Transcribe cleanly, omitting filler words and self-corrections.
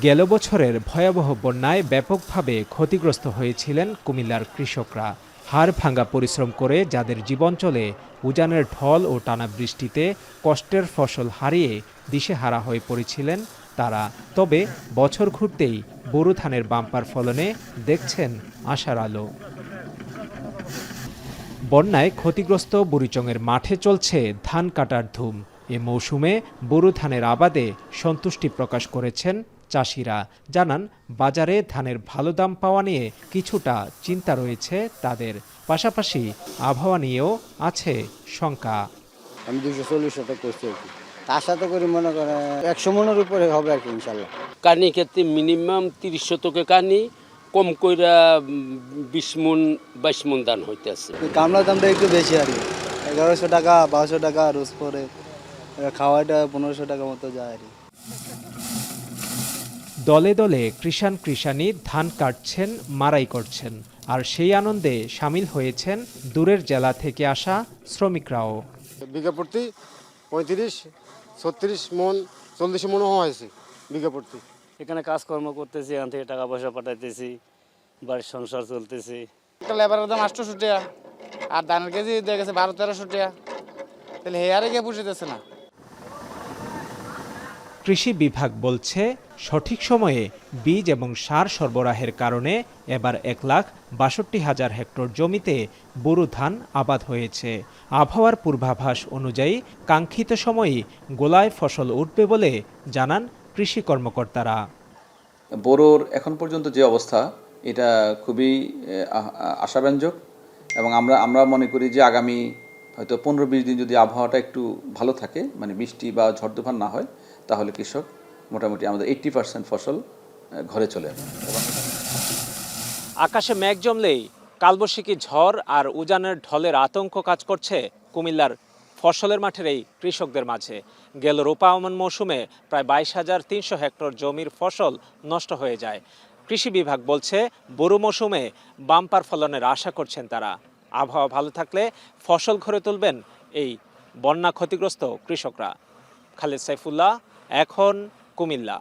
গেল বছরের ভয়াবহ বন্যায় ব্যাপকভাবে ক্ষতিগ্রস্ত হয়েছিলেন কুমিল্লার কৃষকরা। হাড় ভাঙা পরিশ্রম করে যাদের জীবন চলে, উজানের ঢল ও টানা বৃষ্টিতে কষ্টের ফসল হারিয়ে দিশেহারা হয়ে পড়েছিলেন তারা। তবে বছর ঘুরতেই বোরো ধানের বাম্পার ফলনে দেখছেন আশার আলো। বন্যায় ক্ষতিগ্রস্ত বুড়িচংয়ের মাঠে চলছে ধান কাটার ধুম। এ মৌসুমে বোরো ধানের আবাদে সন্তুষ্টি প্রকাশ করেছেন চাষিরা। জানান, বাজারে ধানের ভালো দাম পাওয়া নিয়ে কিছুটা চিন্তা রয়েছে তাদের। পাশাপাশি আবহাওয়া নিয়েও আছে শঙ্কা। আমি 240 শতক করছি আর কি। আশা তো করি মনে করেন 100 মনের উপরে হবে আর কি ইনশাল্লাহ। কানি ক্ষেত্রে মিনিমাম 30 শতকে কানি, কম কইরা 20 মন 22 মন ধান হইতেছে। কামলার দামটা একটু বেশি আর কি, 1100 টাকা 1200 টাকা রোজ পরে, খাওয়াটা 1500 টাকা মতো যায় আর কি। দলে দলে কৃষাণী ধান কাটছেন, মারাই করছেন। আর সেই আনন্দে সামিল হয়েছেন দূরের জেলা থেকে আসা শ্রমিকরাও। বিঘা প্রতি 35-36 মন 40 মনও হয়েছে বিঘা প্রতি। এখানে কাজকর্ম করতেছি, এখান থেকে টাকা পয়সা পাঠাইতেছি, বাড়ির সংসার চলতেছে। একটা লেবারের দাম 800 টাকা, আর ধানের কেজি দিয়ে গেছে 1200-1300 টাকা, তাহলে হেয়ারে গিয়ে পুষিতেছে না। কৃষি বিভাগ বলছে, সঠিক সময়ে বীজ এবং সার সরবরাহের কারণে এবার 1,62,000 হেক্টর জমিতে বোরো ধান আবাদ হয়েছে। আবহাওয়ার পূর্বাভাস অনুযায়ী কাঙ্ক্ষিত সময়েই গোলায় ফসল উঠবে বলে জানান কৃষি কর্মকর্তারা। বোরোর এখন পর্যন্ত যে অবস্থা, এটা খুবই আশাব্যঞ্জক এবং আমরা মনে করি যে আগামী হয়তো 15-20 দিন যদি আবহাওয়াটা একটু ভালো থাকে, মানে বৃষ্টি বা ঝড় তুফান না হয়, তাহলে কৃষক মোটামুটি আমাদের 80% ফসল ঘরে চলে আসবে। আকাশে মেঘ জমলেই কালবৈশাখী ঝড় আর উজানের ঢলের আতঙ্ক কাজ করছে কুমিল্লার ফসলের মাঠের এই কৃষকদের মাঝে। গেল রোপায়মান মৌসুমে প্রায় 22,300 হেক্টর জমির ফসল নষ্ট হয়ে যায়। কৃষি বিভাগ বলছে, বোরো মৌসুমে বাম্পার ফলনের আশা করছেন তারা। আবহাওয়া ভালো থাকলে ফসল ঘরে তুলবেন এই বন্যা ক্ষতিগ্রস্ত কৃষকরা। খালেদ সাইফুল্লাহ, এখন, কুমিল্লা।